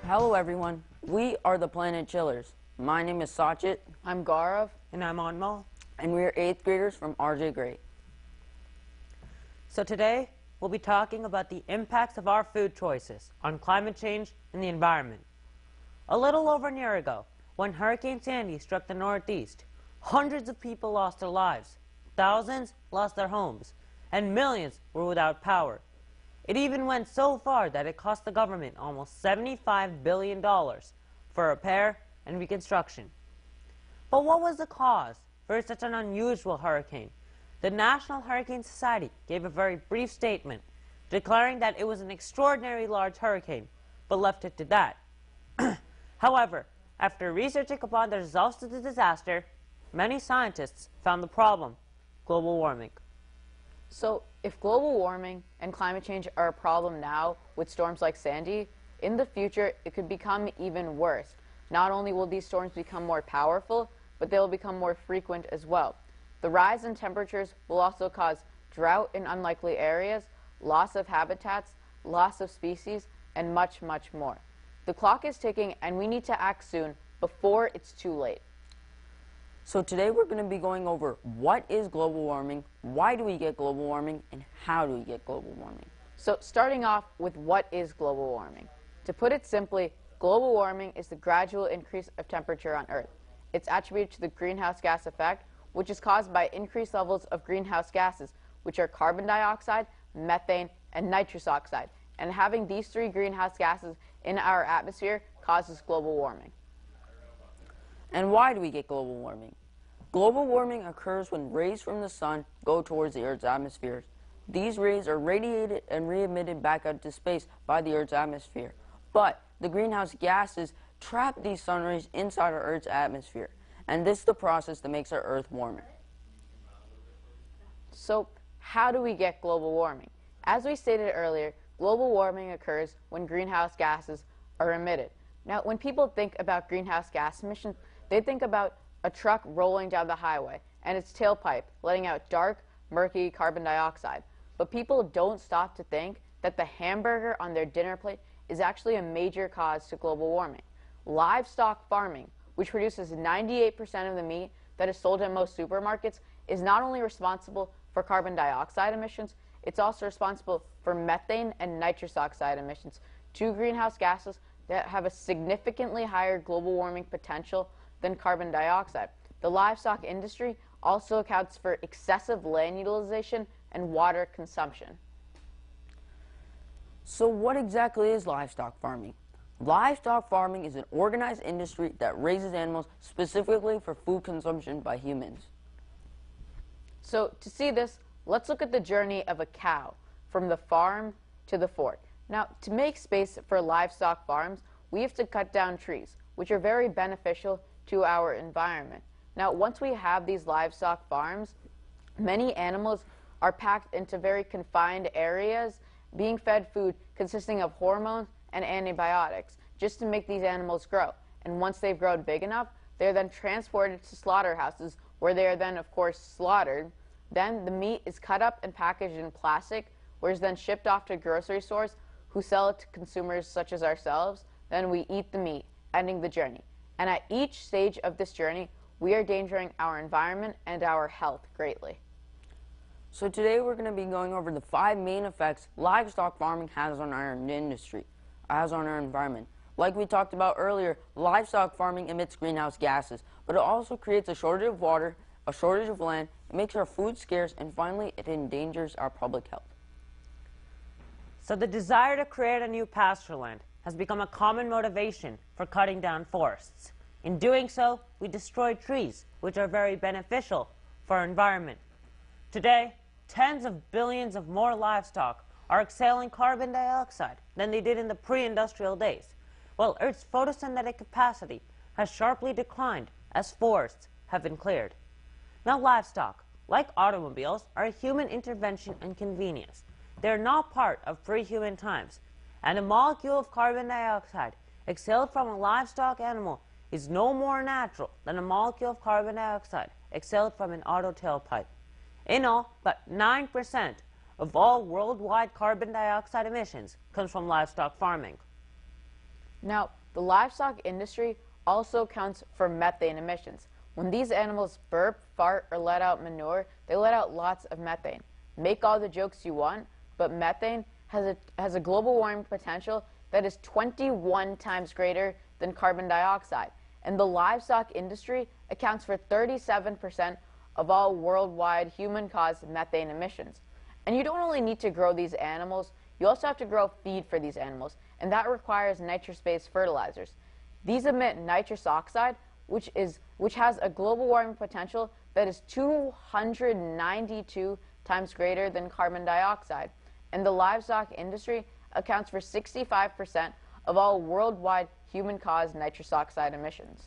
Hello everyone, we are the Planet Chillers. My name is Sachit. I'm Gaurav. And I'm Anmal. And we are 8th graders from RJ Grade. So today, we'll be talking about the impacts of our food choices on climate change and the environment. A little over a year ago, when Hurricane Sandy struck the Northeast, hundreds of people lost their lives, thousands lost their homes, and millions were without power. It even went so far that it cost the government almost $75 billion for repair and reconstruction. But what was the cause for such an unusual hurricane? The National Hurricane Society gave a very brief statement declaring that it was an extraordinarily large hurricane, but left it to that. However, after researching upon the results of the disaster, many scientists found the problem: global warming. So, if global warming and climate change are a problem now with storms like Sandy, in the future it could become even worse. Not only will these storms become more powerful, but they will become more frequent as well. The rise in temperatures will also cause drought in unlikely areas, loss of habitats, loss of species, and much, much more. The clock is ticking, and we need to act soon before it's too late. So today we're going to be going over what is global warming, why do we get global warming, and how do we get global warming. So starting off with what is global warming. To put it simply, global warming is the gradual increase of temperature on Earth. It's attributed to the greenhouse gas effect, which is caused by increased levels of greenhouse gases, which are carbon dioxide, methane, and nitrous oxide. And having these three greenhouse gases in our atmosphere causes global warming. And why do we get global warming? Global warming occurs when rays from the sun go towards the Earth's atmosphere. These rays are radiated and re-emitted back out to space by the Earth's atmosphere. But the greenhouse gases trap these sun rays inside our Earth's atmosphere. And this is the process that makes our Earth warmer. So how do we get global warming? As we stated earlier, global warming occurs when greenhouse gases are emitted. Now, when people think about greenhouse gas emissions, they think about a truck rolling down the highway and its tailpipe letting out dark, murky carbon dioxide. But people don't stop to think that the hamburger on their dinner plate is actually a major cause to global warming. Livestock farming, which produces 98% of the meat that is sold in most supermarkets, is not only responsible for carbon dioxide emissions, it's also responsible for methane and nitrous oxide emissions, two greenhouse gases that have a significantly higher global warming potential than carbon dioxide. The livestock industry also accounts for excessive land utilization and water consumption. So what exactly is livestock farming? Livestock farming is an organized industry that raises animals specifically for food consumption by humans. So to see this, let's look at the journey of a cow from the farm to the fork. Now, to make space for livestock farms, we have to cut down trees, which are very beneficial to our environment. Now, once we have these livestock farms, many animals are packed into very confined areas, being fed food consisting of hormones and antibiotics, just to make these animals grow. And once they've grown big enough, they're then transported to slaughterhouses, where they are then, of course, slaughtered. Then the meat is cut up and packaged in plastic, where it's then shipped off to grocery stores, who sell it to consumers such as ourselves. Then we eat the meat, ending the journey. And at each stage of this journey, we are endangering our environment and our health greatly. So today we're going to be going over the 5 main effects livestock farming has on our industry, as on our environment. Like we talked about earlier, livestock farming emits greenhouse gases, but it also creates a shortage of water, a shortage of land, it makes our food scarce, and finally it endangers our public health. So the desire to create a new pasture land has become a common motivation for cutting down forests. In doing so, we destroy trees, which are very beneficial for our environment. Today, tens of billions of more livestock are exhaling carbon dioxide than they did in the pre-industrial days, while Earth's photosynthetic capacity has sharply declined as forests have been cleared. Now, livestock, like automobiles, are a human intervention and convenience. They are not part of pre-human times, and a molecule of carbon dioxide exhaled from a livestock animal is no more natural than a molecule of carbon dioxide exhaled from an auto tailpipe. In all, about 9% of all worldwide carbon dioxide emissions comes from livestock farming. Now, the livestock industry also accounts for methane emissions. When these animals burp, fart, or let out manure, they let out lots of methane. Make all the jokes you want, but methane has a global warming potential that is 21 times greater than carbon dioxide. And the livestock industry accounts for 37% of all worldwide human-caused methane emissions. And you don't only need to grow these animals, you also have to grow feed for these animals, and that requires nitrous-based fertilizers. These emit nitrous oxide, which has a global warming potential that is 292 times greater than carbon dioxide. And the livestock industry accounts for 65% of all worldwide human-caused nitrous oxide emissions.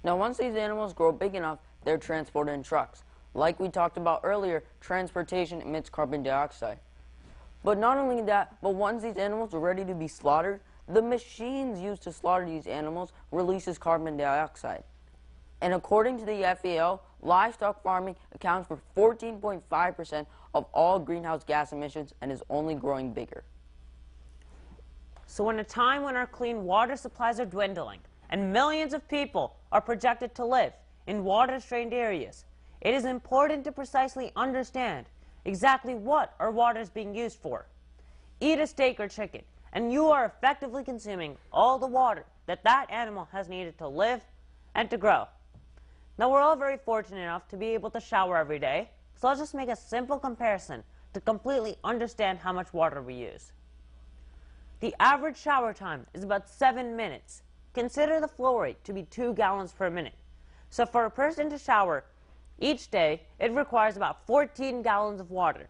Now, once these animals grow big enough, they're transported in trucks. Like we talked about earlier, transportation emits carbon dioxide. But not only that, but once these animals are ready to be slaughtered, the machines used to slaughter these animals releases carbon dioxide. And according to the FAO, livestock farming accounts for 14.5% of all greenhouse gas emissions and is only growing bigger. So in a time when our clean water supplies are dwindling and millions of people are projected to live in water-strained areas, it is important to precisely understand exactly what our water is being used for. Eat a steak or chicken, and you are effectively consuming all the water that that animal has needed to live and to grow. Now, we're all very fortunate enough to be able to shower every day, so let's just make a simple comparison to completely understand how much water we use. The average shower time is about 7 minutes. Consider the flow rate to be 2 gallons per minute. So for a person to shower each day, it requires about 14 gallons of water.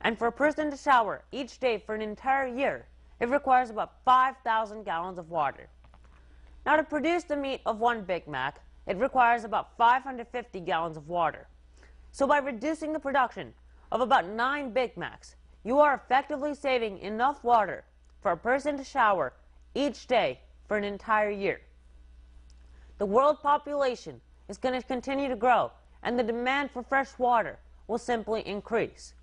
And for a person to shower each day for an entire year, it requires about 5,000 gallons of water. Now, to produce the meat of one Big Mac, it requires about 550 gallons of water. So by reducing the production of about 9 Big Macs, you are effectively saving enough water for a person to shower each day for an entire year. The world population is going to continue to grow, and the demand for fresh water will simply increase.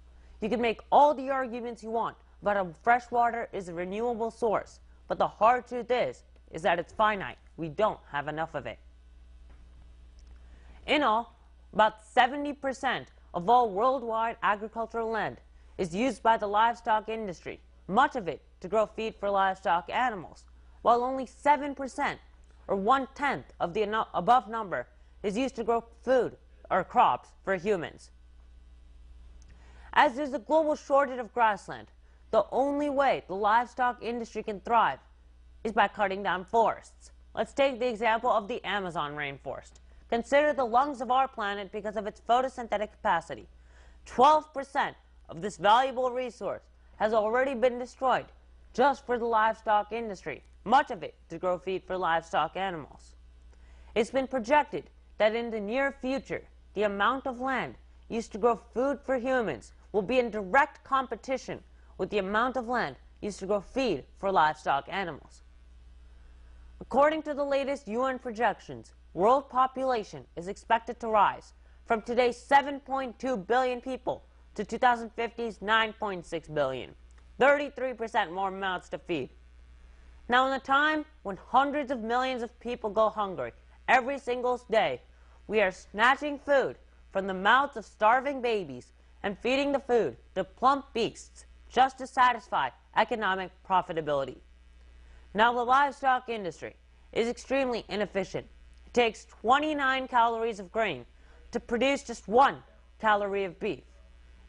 You can make all the arguments you want about how fresh water is a renewable source, but the hard truth is that it's finite. We don't have enough of it. In all, about 70% of all worldwide agricultural land is used by the livestock industry, much of it to grow feed for livestock animals, while only 7%, or 1/10 of the above number, is used to grow food or crops for humans. As there's a global shortage of grassland, the only way the livestock industry can thrive is by cutting down forests. Let's take the example of the Amazon rainforest. Consider the lungs of our planet because of its photosynthetic capacity. 12% of this valuable resource has already been destroyed just for the livestock industry, much of it to grow feed for livestock animals. It's been projected that in the near future, the amount of land used to grow food for humans will be in direct competition with the amount of land used to grow feed for livestock animals. According to the latest UN projections, world population is expected to rise from today's 7.2 billion people to 2050's 9.6 billion, 33% more mouths to feed. Now, in a time when hundreds of millions of people go hungry every single day, we are snatching food from the mouths of starving babies and feeding the food to plump beasts just to satisfy economic profitability. Now, the livestock industry is extremely inefficient. It takes 29 calories of grain to produce just 1 calorie of beef.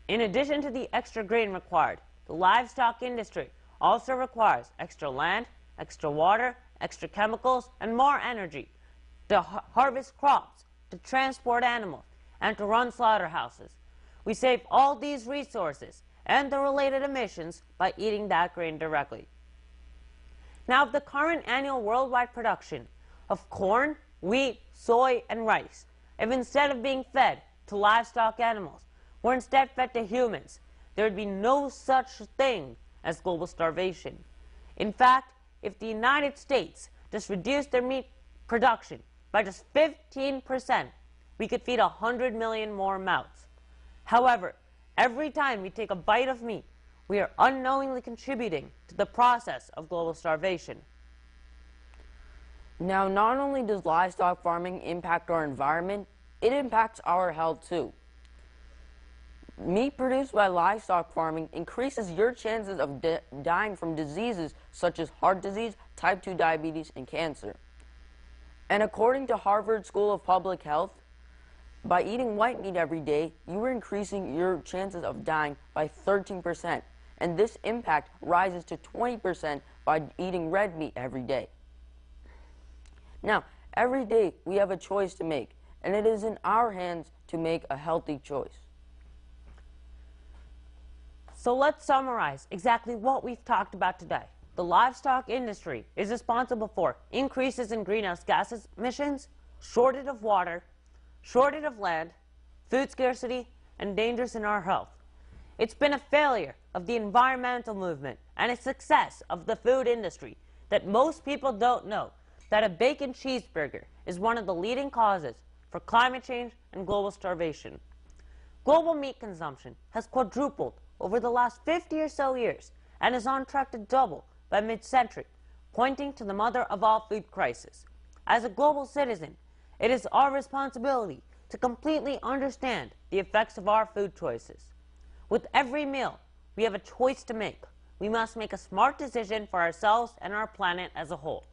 In addition to the extra grain required, the livestock industry also requires extra land, extra water, extra chemicals, and more energy to harvest crops, to transport animals, and to run slaughterhouses. We save all these resources and the related emissions by eating that grain directly. Now, of the current annual worldwide production of corn, wheat, soy, and rice, if instead of being fed to livestock animals, were instead fed to humans, there would be no such thing as global starvation. In fact, if the United States just reduced their meat production by just 15%, we could feed 100 million more mouths. However, every time we take a bite of meat, we are unknowingly contributing to the process of global starvation. Now, not only does livestock farming impact our environment, it impacts our health too. Meat produced by livestock farming increases your chances of dying from diseases such as heart disease, type 2 diabetes, and cancer. And according to Harvard School of Public Health, by eating white meat every day, you are increasing your chances of dying by 13%. And this impact rises to 20% by eating red meat every day. Now, every day we have a choice to make, and it is in our hands to make a healthy choice. So let's summarize exactly what we've talked about today. The livestock industry is responsible for increases in greenhouse gas emissions, shortage of water, shortage of land, food scarcity, and dangers in our health. It's been a failure of the environmental movement and a success of the food industry that most people don't know that a bacon cheeseburger is one of the leading causes for climate change and global starvation. Global meat consumption has quadrupled over the last 50 or so years and is on track to double by mid-century, pointing to the mother of all food crises. As a global citizen, it is our responsibility to completely understand the effects of our food choices. With every meal, we have a choice to make. We must make a smart decision for ourselves and our planet as a whole.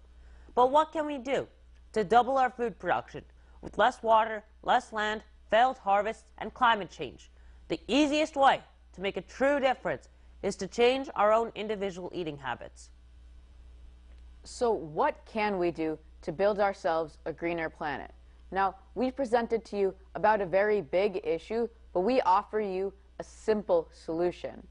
But what can we do to double our food production with less water, less land, failed harvests, and climate change? The easiest way to make a true difference is to change our own individual eating habits. So what can we do to build ourselves a greener planet? Now, we've presented to you about a very big issue, but we offer you a simple solution.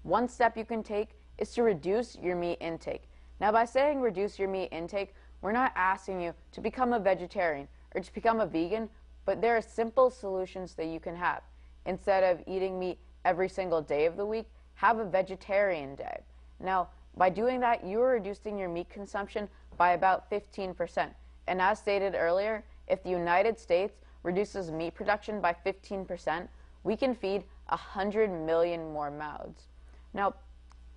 One step you can take is to reduce your meat intake. Now, by saying reduce your meat intake, we're not asking you to become a vegetarian or to become a vegan, but there are simple solutions that you can have. Instead of eating meat every single day of the week, have a vegetarian day. Now, by doing that, you are reducing your meat consumption by about 15%. And as stated earlier, if the United States reduces meat production by 15%, we can feed 100 million more mouths. Now,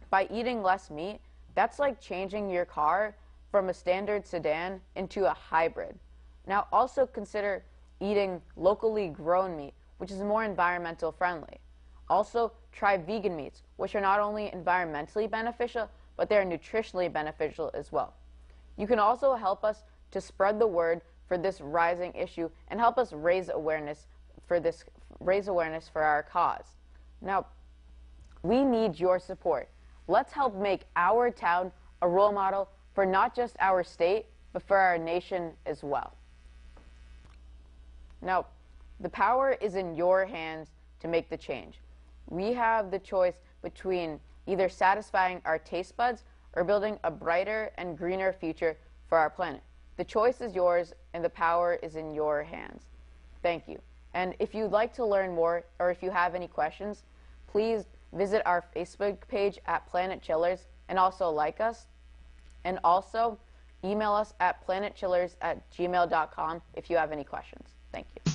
by eating less meat, that's like changing your car from a standard sedan into a hybrid. Now, also consider eating locally grown meat, which is more environmental friendly. Also, try vegan meats, which are not only environmentally beneficial, but they're nutritionally beneficial as well. You can also help us to spread the word for this rising issue and help us raise awareness for our cause. Now, we need your support. Let's help make our town a role model for not just our state, but for our nation as well. Now, the power is in your hands to make the change. We have the choice between either satisfying our taste buds or building a brighter and greener future for our planet. The choice is yours, and the power is in your hands. Thank you. And if you'd like to learn more, or if you have any questions, please visit our Facebook page at Planet Chillers and also like us. And also email us at planetchillers@gmail.com if you have any questions. Thank you.